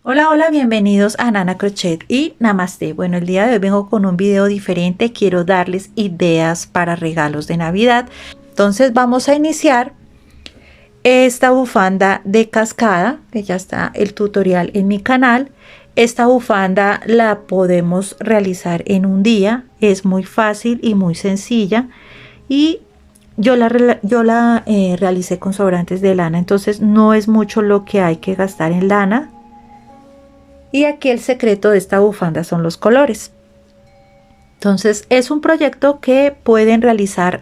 Hola, hola, bienvenidos a Nana Crochet y Namaste. Bueno, el día de hoy vengo con un video diferente. Quiero darles ideas para regalos de Navidad. Entonces vamos a iniciar esta bufanda de cascada, que ya está el tutorial en mi canal. Esta bufanda la podemos realizar en un día. Es muy fácil y muy sencilla. Y yo la realicé con sobrantes de lana. Entonces no es mucho lo que hay que gastar en lana. Y aquí el secreto de esta bufanda son los colores. Entonces es un proyecto que pueden realizar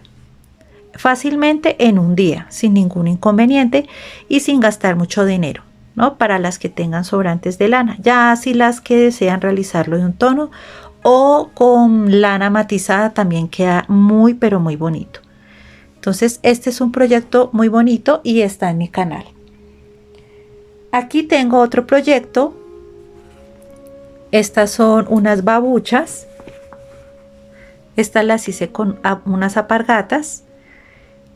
fácilmente en un día sin ningún inconveniente y sin gastar mucho dinero, ¿no? Para las que tengan sobrantes de lana. Ya si las que desean realizarlo de un tono o con lana matizada también queda muy pero muy bonito. Entonces este es un proyecto muy bonito y está en mi canal. Aquí tengo otro proyecto. Estas son unas babuchas. Estas las hice con unas alpargatas.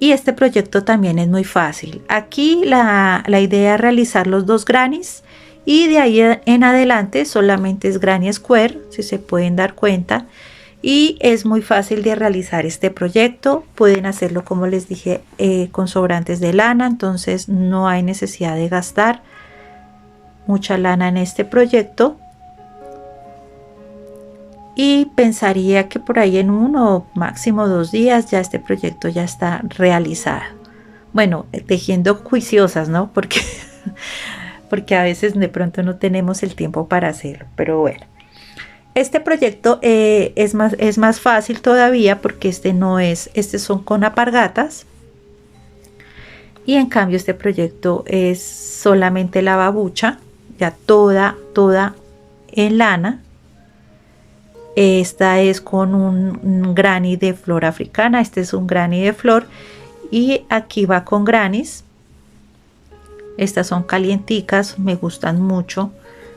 Y este proyecto también es muy fácil. Aquí la idea es realizar los dos grannies. Y de ahí en adelante solamente es granny square, si se pueden dar cuenta. Y es muy fácil de realizar este proyecto. Pueden hacerlo, como les dije, con sobrantes de lana. Entonces no hay necesidad de gastar mucha lana en este proyecto. Y pensaría que por ahí en 1 o máximo 2 días ya este proyecto ya está realizado. Bueno, tejiendo juiciosas, ¿no? Porque a veces de pronto no tenemos el tiempo para hacerlo. Pero bueno, este proyecto es más fácil todavía porque este son con alpargatas. Y en cambio este proyecto es solamente la babucha, ya toda en lana. Esta es con un granny de flor africana. Este es un granny de flor. Y aquí va con grannies. Estas son calienticas. Me gustan mucho.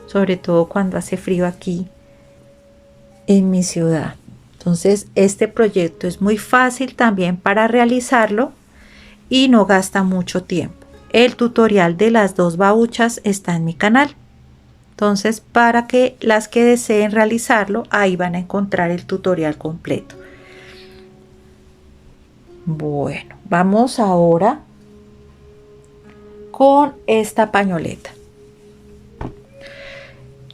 Sobre todo cuando hace frío aquí en mi ciudad. Entonces este proyecto es muy fácil también para realizarlo. Y no gasta mucho tiempo. El tutorial de las dos babuchas está en mi canal. Entonces, para que las que deseen realizarlo, ahí van a encontrar el tutorial completo. Bueno, vamos ahora con esta pañoleta.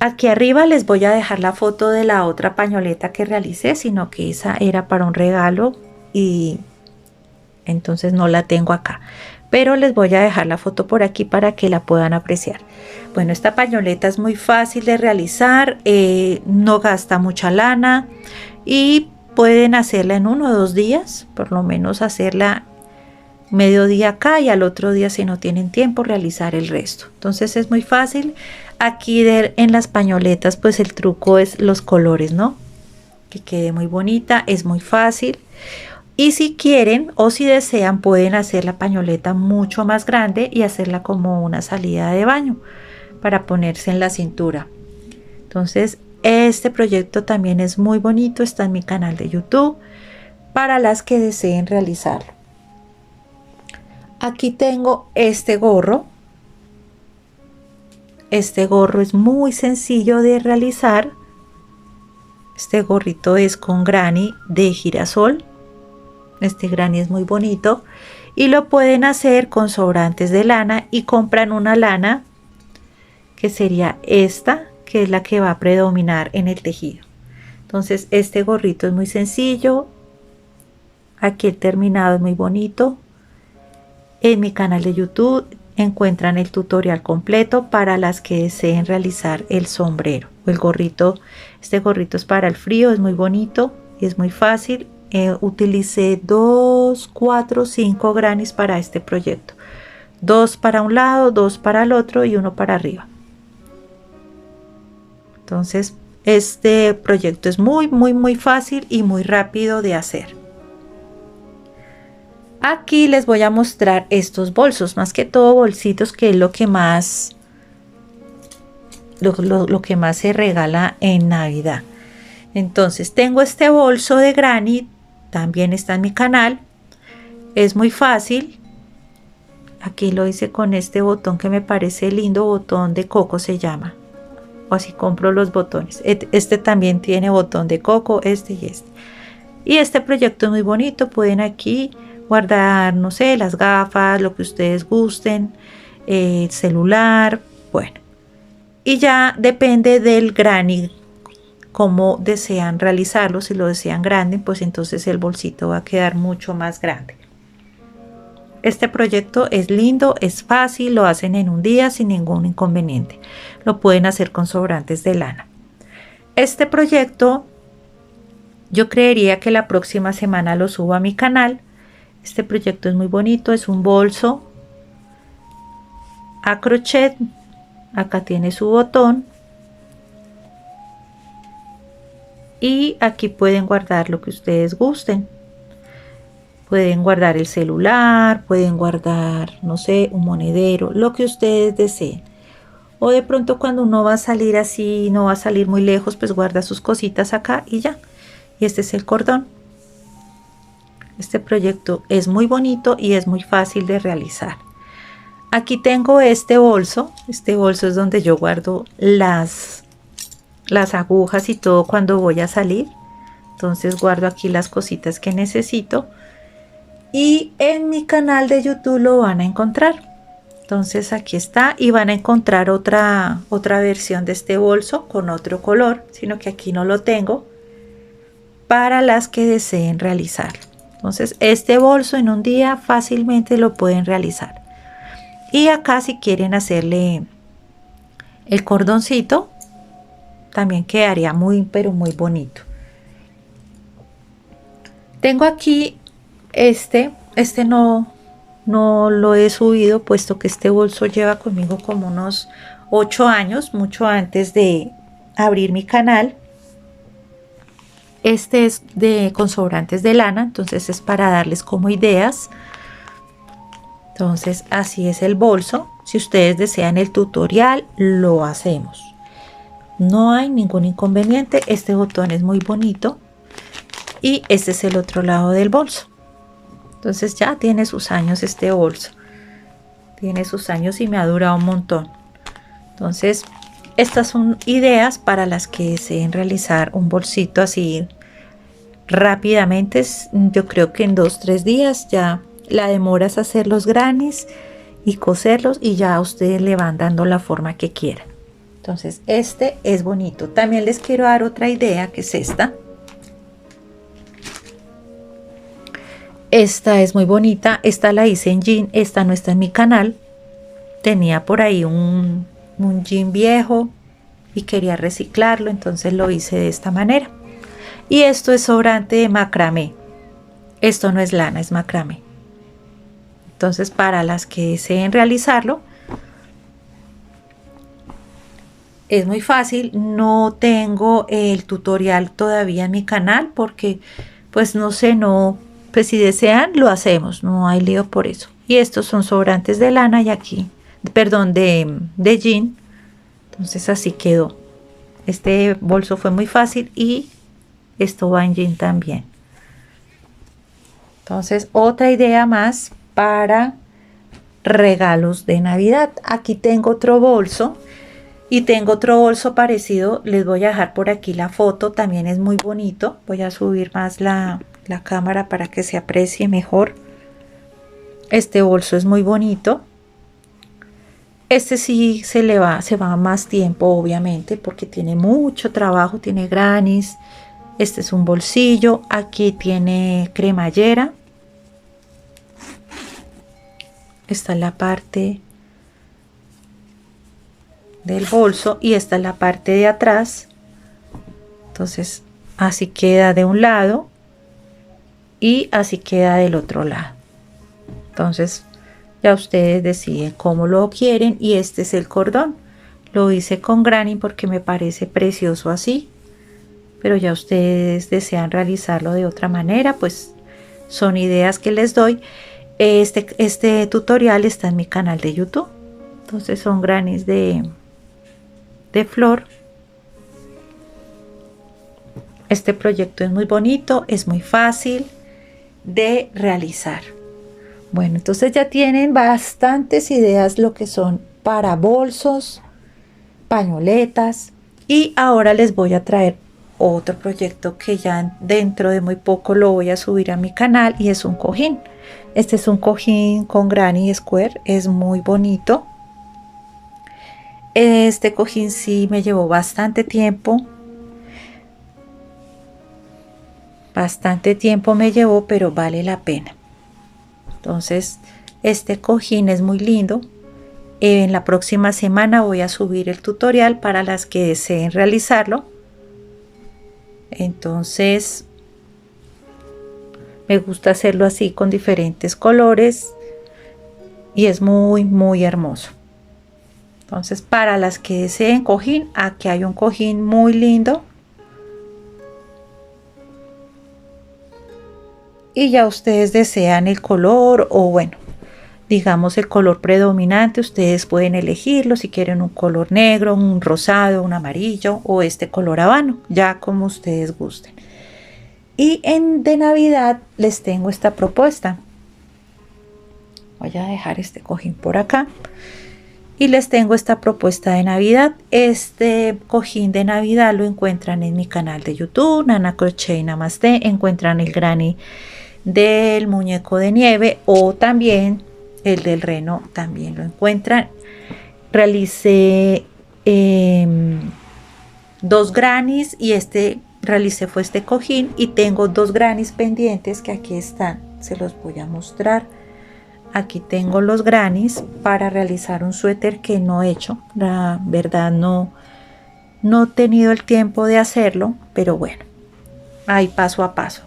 Aquí arriba les voy a dejar la foto de la otra pañoleta que realicé, sino que esa era para un regalo y entonces no la tengo acá. Pero les voy a dejar la foto por aquí para que la puedan apreciar. Bueno, esta pañoleta es muy fácil de realizar, no gasta mucha lana y pueden hacerla en 1 o 2 días, por lo menos hacerla mediodía acá y al otro día, si no tienen tiempo, realizar el resto. Entonces es muy fácil. Aquí en las pañoletas pues el truco es los colores, ¿no? Que quede muy bonita, es muy fácil. Y si quieren o si desean pueden hacer la pañoleta mucho más grande y hacerla como una salida de baño para ponerse en la cintura. Entonces este proyecto también es muy bonito, está en mi canal de YouTube para las que deseen realizarlo. Aquí tengo este gorro. Este gorro es muy sencillo de realizar. Este gorrito es con granny de girasol. Este granny es muy bonito y lo pueden hacer con sobrantes de lana y compran una lana que sería esta, que es la que va a predominar en el tejido. Entonces este gorrito es muy sencillo. Aquí el terminado es muy bonito. En mi canal de YouTube encuentran el tutorial completo para las que deseen realizar el sombrero o el gorrito. Este gorrito es para el frío, es muy bonito y es muy fácil. Utilicé 2, 4, 5 grannies para este proyecto. 2 para un lado, 2 para el otro y 1 para arriba. Entonces este proyecto es muy fácil y muy rápido de hacer. Aquí les voy a mostrar estos bolsos, más que todo bolsitos, que es lo que más se regala en Navidad. Entonces tengo este bolso de granny, también está en mi canal. Es muy fácil. Aquí lo hice con este botón que me parece lindo, botón de coco se llama. o así compro los botones. Este también tiene botón de coco, este y este. Y este proyecto es muy bonito, pueden aquí guardar, no sé, las gafas, lo que ustedes gusten, el celular, bueno. Y ya depende del granny, cómo desean realizarlo. Si lo desean grande, pues entonces el bolsito va a quedar mucho más grande. Este proyecto es lindo, es fácil, lo hacen en un día sin ningún inconveniente. Lo pueden hacer con sobrantes de lana. Este proyecto yo creería que la próxima semana lo subo a mi canal. Este proyecto es muy bonito, es un bolso a crochet. Acá tiene su botón. Y aquí pueden guardar lo que ustedes gusten. Pueden guardar el celular, pueden guardar, no sé, un monedero, lo que ustedes deseen. O de pronto cuando uno va a salir así, no va a salir muy lejos, pues guarda sus cositas acá y ya. Y este es el cordón. Este proyecto es muy bonito y es muy fácil de realizar. Aquí tengo este bolso. Este bolso es donde yo guardo las agujas y todo cuando voy a salir. Entonces guardo aquí las cositas que necesito. Y en mi canal de YouTube lo van a encontrar. Entonces aquí está, y van a encontrar otra versión de este bolso con otro color, sino que aquí no lo tengo, para las que deseen realizar. Entonces este bolso en un día fácilmente lo pueden realizar. Y acá si quieren hacerle el cordoncito, también quedaría muy pero muy bonito. Tengo aquí este no lo he subido, puesto que este bolso lleva conmigo como unos 8 años, mucho antes de abrir mi canal. Este es con sobrantes de lana, entonces es para darles como ideas. Entonces así es el bolso. Si ustedes desean el tutorial, lo hacemos. No hay ningún inconveniente. Este botón es muy bonito. Y este es el otro lado del bolso. Entonces ya tiene sus años este bolso. Tiene sus años y me ha durado un montón. Entonces estas son ideas para las que deseen realizar un bolsito así rápidamente. Yo creo que en 2-3 días ya. La demora es hacer los grannies y coserlos, y ya ustedes le van dando la forma que quieran. Entonces este es bonito. También les quiero dar otra idea, que es esta. Esta es muy bonita. Esta la hice en jean. Esta no está en mi canal. Tenía por ahí un jean viejo y quería reciclarlo, entonces lo hice de esta manera. Y esto es sobrante de macramé. Esto no es lana, es macramé. Entonces para las que deseen realizarlo, es muy fácil. No tengo el tutorial todavía en mi canal porque pues no sé, pues si desean lo hacemos, no hay lío por eso. Y estos son sobrantes de lana, y aquí, perdón, de jean. Entonces así quedó. Este bolso fue muy fácil y esto va en jean también. Entonces otra idea más para regalos de Navidad. Aquí tengo otro bolso y tengo otro bolso parecido. Les voy a dejar por aquí la foto, también es muy bonito. Voy a subir más la cámara para que se aprecie mejor. Este bolso es muy bonito. Este sí se va más tiempo, obviamente, porque tiene mucho trabajo, tiene grannies. Este es un bolsillo. Aquí tiene cremallera. Esta es la parte del bolso y esta es la parte de atrás. Entonces así queda de un lado y así queda del otro lado. Entonces ya ustedes deciden cómo lo quieren. Y este es el cordón. Lo hice con granny porque me parece precioso así, pero ya ustedes desean realizarlo de otra manera, pues son ideas que les doy. Este tutorial está en mi canal de YouTube. Entonces son grannies de flor. Este proyecto es muy bonito, es muy fácil de realizar. Bueno, entonces ya tienen bastantes ideas lo que son para bolsos, pañoletas. Y ahora les voy a traer otro proyecto que ya dentro de muy poco lo voy a subir a mi canal, y es un cojín. Este es un cojín con granny square, es muy bonito. Este cojín sí me llevó bastante tiempo me llevó, pero vale la pena. Entonces este cojín es muy lindo. En la próxima semana voy a subir el tutorial para las que deseen realizarlo. Entonces me gusta hacerlo así con diferentes colores y es muy hermoso. Entonces, para las que deseen cojín, aquí hay un cojín muy lindo. Y ya ustedes desean el color, o bueno, digamos el color predominante, ustedes pueden elegirlo si quieren un color negro, un rosado, un amarillo o este color habano, ya como ustedes gusten. Y de Navidad les tengo esta propuesta. Voy a dejar este cojín por acá. Y les tengo esta propuesta de Navidad. Este cojín de Navidad lo encuentran en mi canal de YouTube, Nana Crochet Namaste. Encuentran el granny del muñeco de nieve, o también el del reno, también lo encuentran. Realicé 2 grannies y realicé fue este cojín, y tengo 2 grannies pendientes que aquí están, se los voy a mostrar. Aquí tengo los grannies para realizar un suéter que no he hecho, la verdad no he tenido el tiempo de hacerlo, pero bueno, ahí paso a paso.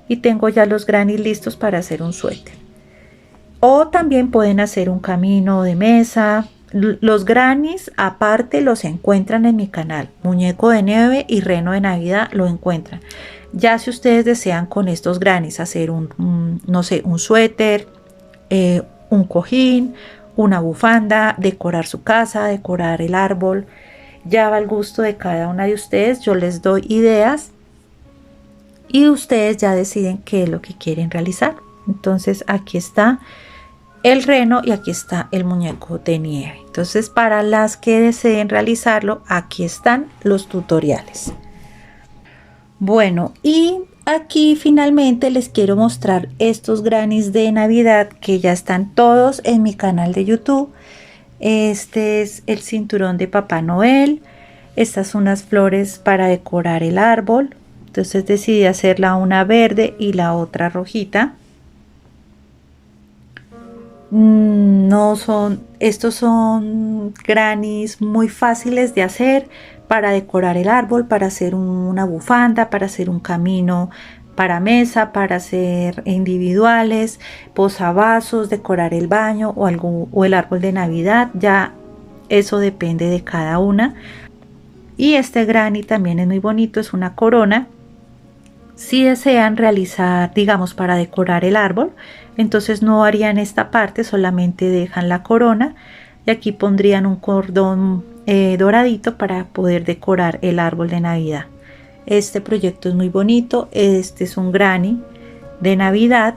Y tengo ya los grannies listos para hacer un suéter. O también pueden hacer un camino de mesa. Los grannies aparte los encuentran en mi canal, muñeco de nieve y reno de Navidad lo encuentran. Ya si ustedes desean con estos grannies hacer no sé, un suéter, un cojín, una bufanda, decorar su casa, decorar el árbol, ya va al gusto de cada una de ustedes. Yo les doy ideas y ustedes ya deciden qué es lo que quieren realizar. Entonces aquí está el reno y aquí está el muñeco de nieve. Entonces, para las que deseen realizarlo, aquí están los tutoriales. Bueno, y aquí finalmente les quiero mostrar estos grannies de Navidad que ya están todos en mi canal de YouTube. Este es el cinturón de Papá Noel. Estas son unas flores para decorar el árbol. Entonces decidí hacerla una verde y la otra rojita. Estos son grannies muy fáciles de hacer para decorar el árbol, para hacer una bufanda, para hacer un camino para mesa, para hacer individuales, posavasos, decorar el baño o el árbol de Navidad. Ya eso depende de cada una. Y este granny también es muy bonito, es una corona. Si desean realizar, digamos, para decorar el árbol, entonces no harían esta parte, solamente dejan la corona y aquí pondrían un cordón doradito para poder decorar el árbol de Navidad. Este proyecto es muy bonito. Este es un granny de Navidad.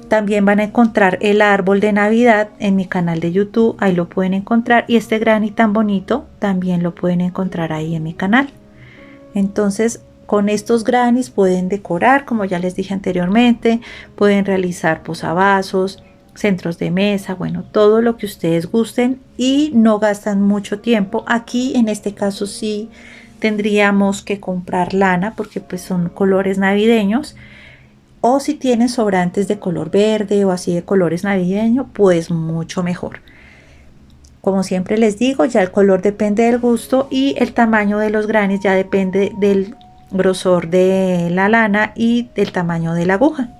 También van a encontrar el árbol de Navidad en mi canal de YouTube, ahí lo pueden encontrar, y este granny tan bonito también lo pueden encontrar ahí en mi canal. Entonces, con estos grannies pueden decorar, como ya les dije anteriormente, pueden realizar posavasos, centros de mesa, bueno, todo lo que ustedes gusten y no gastan mucho tiempo. Aquí en este caso sí tendríamos que comprar lana porque pues son colores navideños, o si tienen sobrantes de color verde o así de colores navideños, pues mucho mejor. Como siempre les digo, ya el color depende del gusto y el tamaño de los grannies ya depende del grosor de la lana y del tamaño de la aguja.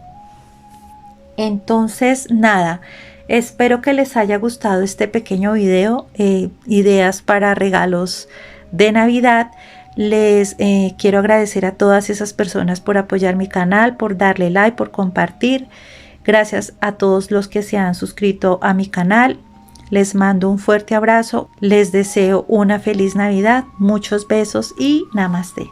Entonces nada, espero que les haya gustado este pequeño video, ideas para regalos de Navidad. Les quiero agradecer a todas esas personas por apoyar mi canal, por darle like, por compartir. Gracias a todos los que se han suscrito a mi canal. Les mando un fuerte abrazo, les deseo una feliz Navidad, muchos besos y namaste.